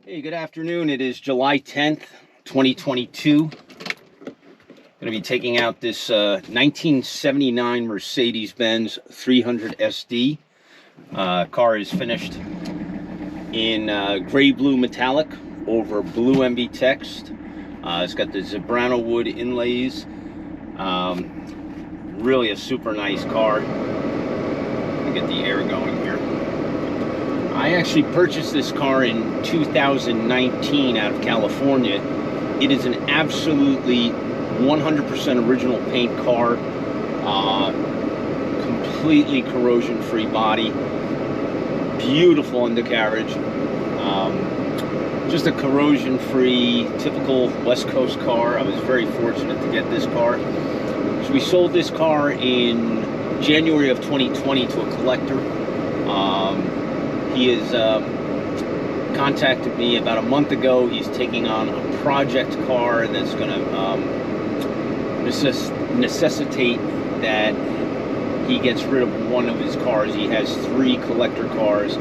Hey, good afternoon. It is July 10th, 2022. Going to be taking out this 1979 Mercedes-Benz 300 SD. Car is finished in gray blue metallic over blue MB text. It's got the Zebrano wood inlays. Really a super nice car. Let me get the air going here. I actually purchased this car in 2019 out of California. It is an absolutely 100% original paint car, completely corrosion-free body, beautiful undercarriage, just a corrosion-free, typical West Coast car. I was very fortunate to get this car. So we sold this car in January of 2020 to a collector. He has contacted me about a month ago. He's taking on a project car that's going to necessitate that he gets rid of one of his cars. He has 3 collector cars.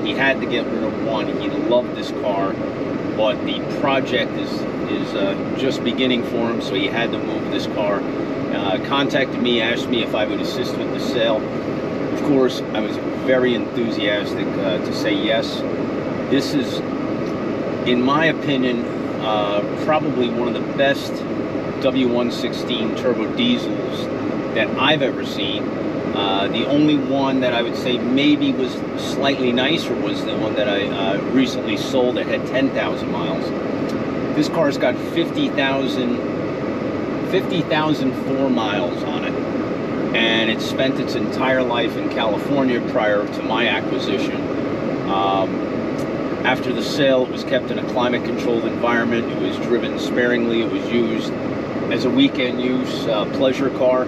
He had to get rid of one. He loved this car, but the project is just beginning for him, so he had to move this car. Contacted me, asked me if I would assist with the sale. Of course, I was very enthusiastic to say yes. This is, in my opinion, probably one of the best W116 turbo diesels that I've ever seen. The only one that I would say maybe was slightly nicer was the one that I recently sold that had 10,000 miles. This car's got 50,004 miles on it. And it spent its entire life in California prior to my acquisition. After the sale, it was kept in a climate-controlled environment. It was driven sparingly. It was used as a weekend use pleasure car.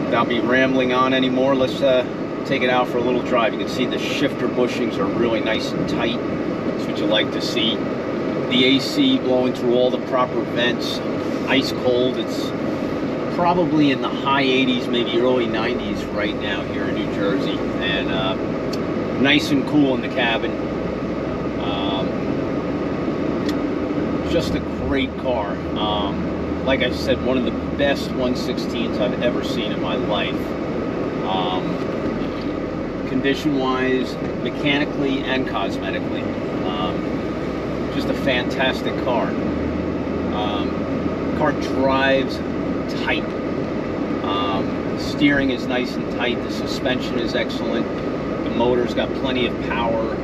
Without me rambling on anymore, let's take it out for a little drive. You can see the shifter bushings are really nice and tight. That's what you like to see. The AC blowing through all the proper vents, ice cold. It's probably in the high 80s, maybe early 90s right now here in New Jersey, and nice and cool in the cabin. Just a great car. Like I said, one of the best 116s I've ever seen in my life. Condition-wise, mechanically and cosmetically. Just a fantastic car. Car drives tight. Steering is nice and tight. The suspension is excellent. The motor's got plenty of power.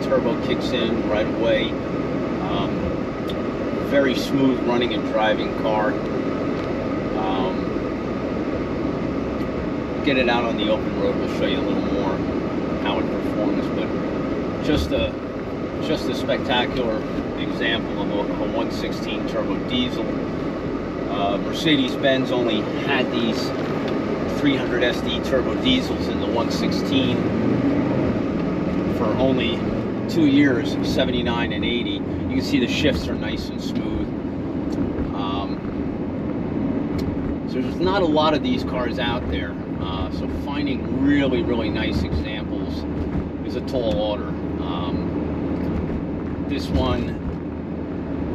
Turbo kicks in right away. Very smooth running and driving car. Get it out on the open road. We'll show you a little more how it performs. But just a spectacular example of a 116 turbo diesel. Mercedes-Benz only had these 300 SD turbo diesels in the 116 for only 2 years, 79 and 80. You can see the shifts are nice and smooth. So there's not a lot of these cars out there. So finding really, really nice examples is a tall order. This one,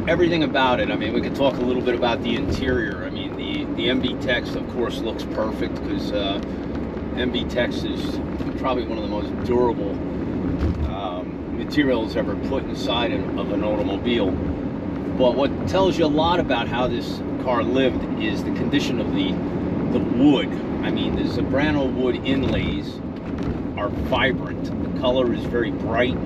everything about it. I mean, we could talk a little bit about the interior. I mean, the MB text, of course, looks perfect because MB text is probably one of the most durable materials ever put inside of an automobile. But what tells you a lot about how this car lived is the condition of the wood. I mean, the Zebrano wood inlays are vibrant. The color is very bright.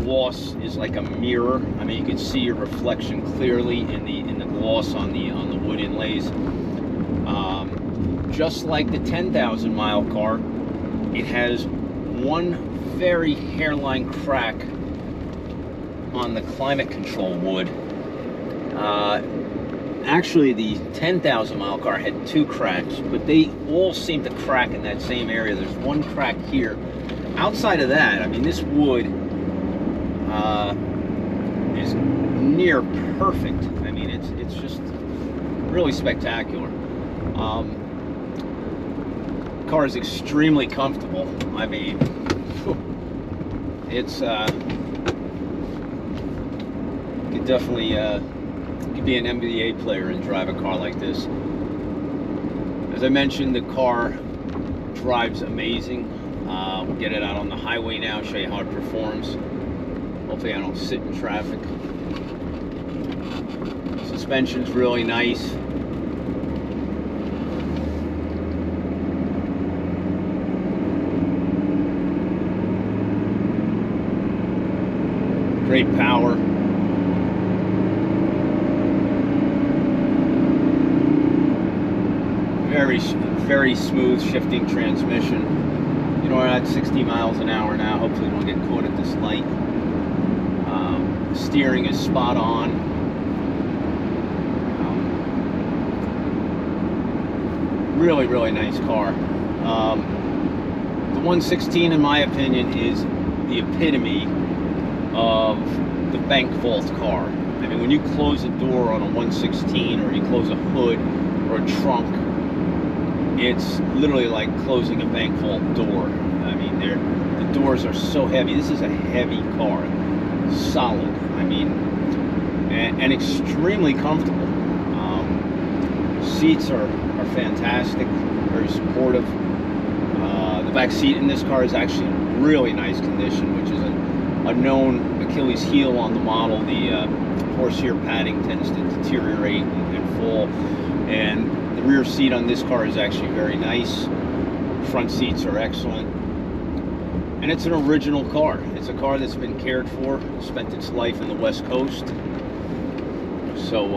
Gloss is like a mirror. I mean, you can see your reflection clearly in the gloss on the wood inlays. Just like the 10,000 mile car, it has one very hairline crack on the climate control wood. Actually, the 10,000 mile car had 2 cracks, but they all seem to crack in that same area. There's one crack here. Outside of that, I mean, this wood is near perfect. I mean, it's just really spectacular. Car is extremely comfortable. I mean, It's could definitely could be an NBA player and drive a car like this. As I mentioned, the car drives amazing. We'll get it out on the highway now, show you how it performs. Hopefully I don't sit in traffic. Suspension's really nice. Great power. Very smooth shifting transmission. You know, we're at 60 miles an hour now. Hopefully we don't get caught at this light. Steering is spot on. Really nice car. The 116, in my opinion, is the epitome of the bank vault car. I mean, when you close a door on a 116, or you close a hood or a trunk, it's literally like closing a bank vault door. I mean, the doors are so heavy. This is a heavy car, solid. I mean, and extremely comfortable. Seats are fantastic, very supportive. The back seat in this car is actually in really nice condition, which is a known Achilles heel on the model. The horsehair padding tends to deteriorate and fall, and the rear seat on this car is actually very nice. Front seats are excellent, and it's an original car. It's a car that's been cared for, spent its life in the West Coast. So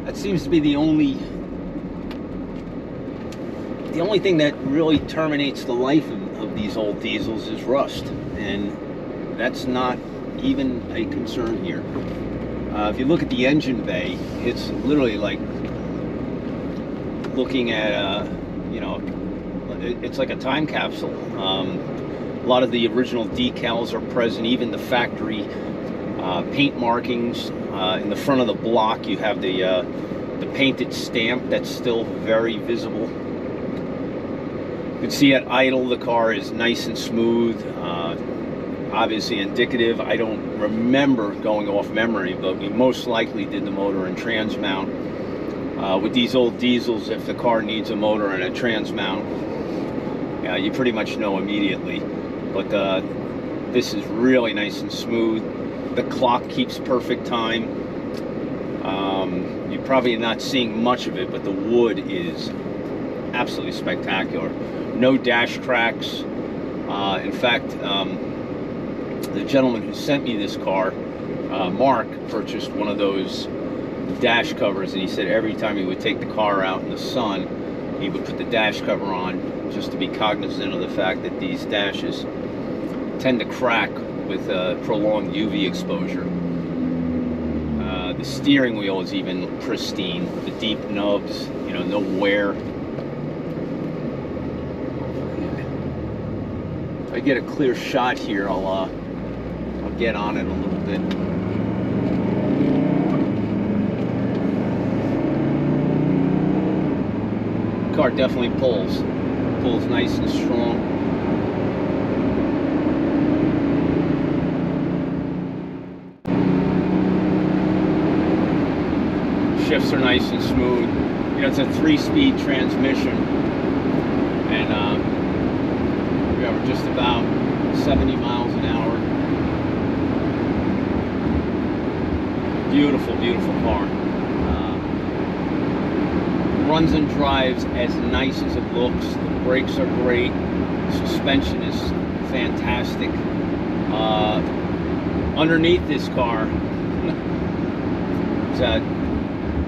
that seems to be the only thing that really terminates the life of these old diesels is rust, and that's not even a concern here. If you look at the engine bay, it's literally like looking at you know, it's like a time capsule. A lot of the original decals are present, even the factory paint markings. In the front of the block, you have the painted stamp that's still very visible. You can see at idle, the car is nice and smooth. Obviously indicative. I don't remember going off memory, but we most likely did the motor and trans mount. With these old diesels, if the car needs a motor and a trans mount, you pretty much know immediately. But this is really nice and smooth. The clock keeps perfect time. You're probably not seeing much of it, but the wood is absolutely spectacular. No dash cracks. In fact, the gentleman who sent me this car, Mark, purchased one of those dash covers, and he said every time he would take the car out in the sun, he would put the dash cover on, just to be cognizant of the fact that these dashes tend to crack with prolonged UV exposure. The steering wheel is even pristine. The deep nubs, you know, no wear. If I get a clear shot here, I'll get on it a little bit. The car definitely pulls nice and strong. Shifts are nice and smooth. You know, it's a 3-speed transmission, and we're just about 70 miles an hour. Beautiful car. Runs and drives as nice as it looks. The brakes are great. Suspension is fantastic. Underneath this car,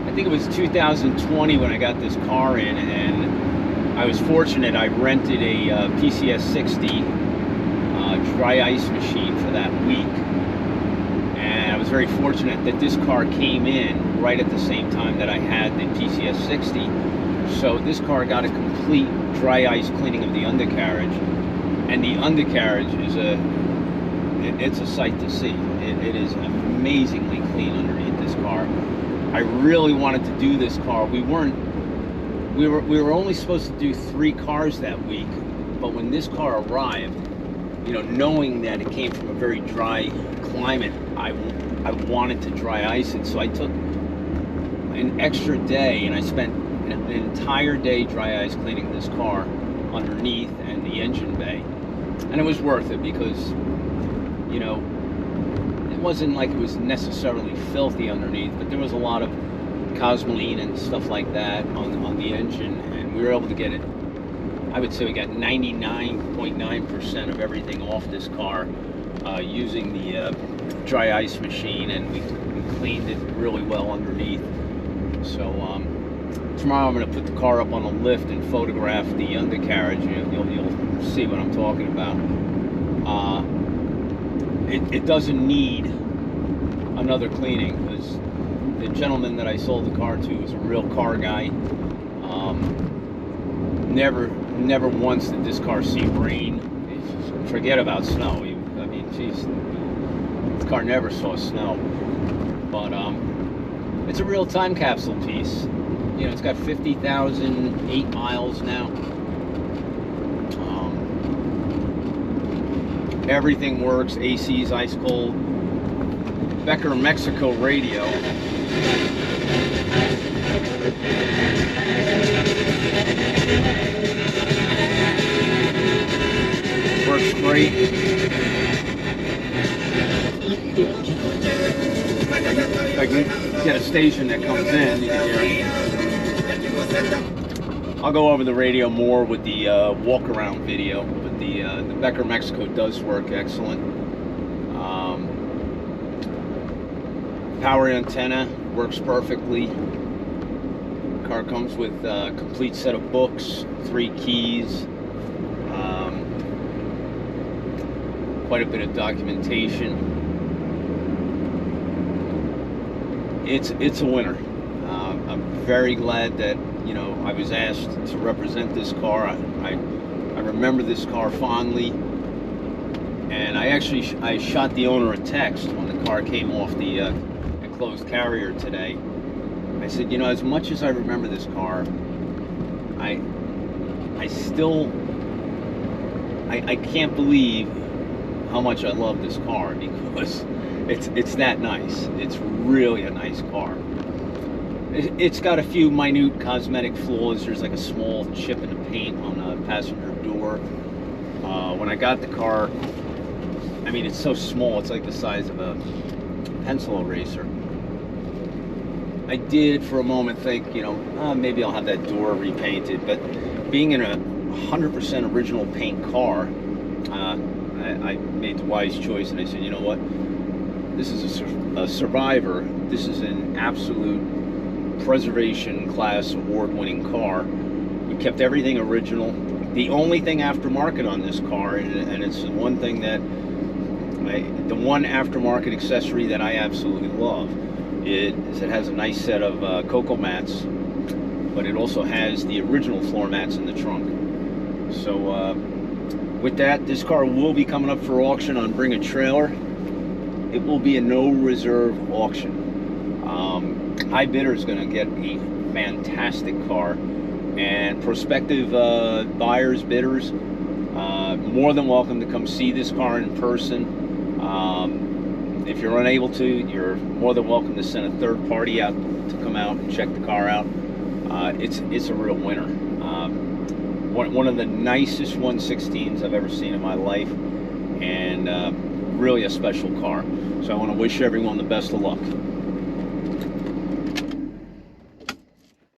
I think it was 2020 when I got this car in, and I was fortunate. I rented a PCS 60 dry ice machine for that week, and I was very fortunate that this car came in right at the same time that I had the PCS 60. So this car got a complete dry ice cleaning of the undercarriage, and the undercarriage is it's a sight to see. It is amazingly clean underneath this car. I really wanted to do this car. We were only supposed to do 3 cars that week, but when this car arrived, you know, knowing that it came from a very dry climate, I wanted to dry ice it. So I took an extra day, and I spent an entire day dry ice cleaning this car underneath and the engine bay. And it was worth it because, you know, it wasn't like it was necessarily filthy underneath, but there was a lot of cosmoline and stuff like that on the engine, and we were able to get it. I would say we got 99.9% of everything off this car using the dry ice machine, and we cleaned it really well underneath. So tomorrow I'm going to put the car up on a lift and photograph the undercarriage. You'll see what I'm talking about. It doesn't need another cleaning, because the gentleman that I sold the car to was a real car guy. Never once did this car see rain. Forget about snow. I mean, geez, this car never saw snow. But it's a real time capsule piece. You know, it's got 50,008 miles now. Everything works. AC's ice cold. Becker, Mexico radio. Works great. If I can get a station that comes in, you can hear it. I'll go over the radio more with the walk-around video, but the Becker Mexico does work excellent. Power antenna works perfectly. Car comes with a complete set of books, 3 keys, quite a bit of documentation. It's a winner. I'm very glad that, you know, I was asked to represent this car. I remember this car fondly, and I shot the owner a text when the car came off the enclosed carrier today. I said, you know, as much as I remember this car, I can't believe how much I love this car, because it's that nice. It's really a nice car. It's got a few minute cosmetic flaws. There's like a small chip in the paint on the passenger door. When I got the car, I mean, it's so small, it's like the size of a pencil eraser. I did for a moment think, you know, maybe I'll have that door repainted, but being in a 100% original paint car, I made the wise choice, and I said, you know what, this is a survivor. This is an absolute preservation class award-winning car. We kept everything original. The only thing aftermarket on this car, and it's the one thing that the one aftermarket accessory that I absolutely love, is it has a nice set of cocoa mats, but it also has the original floor mats in the trunk. So with that, this car will be coming up for auction on Bring a Trailer. It will be a no reserve auction. High bidder is going to get a fantastic car, and prospective buyers, bidders, more than welcome to come see this car in person. If you're unable to, you're more than welcome to send a third party out to come out and check the car out. It's a real winner. One of the nicest 116s I've ever seen in my life, and really a special car. So I want to wish everyone the best of luck.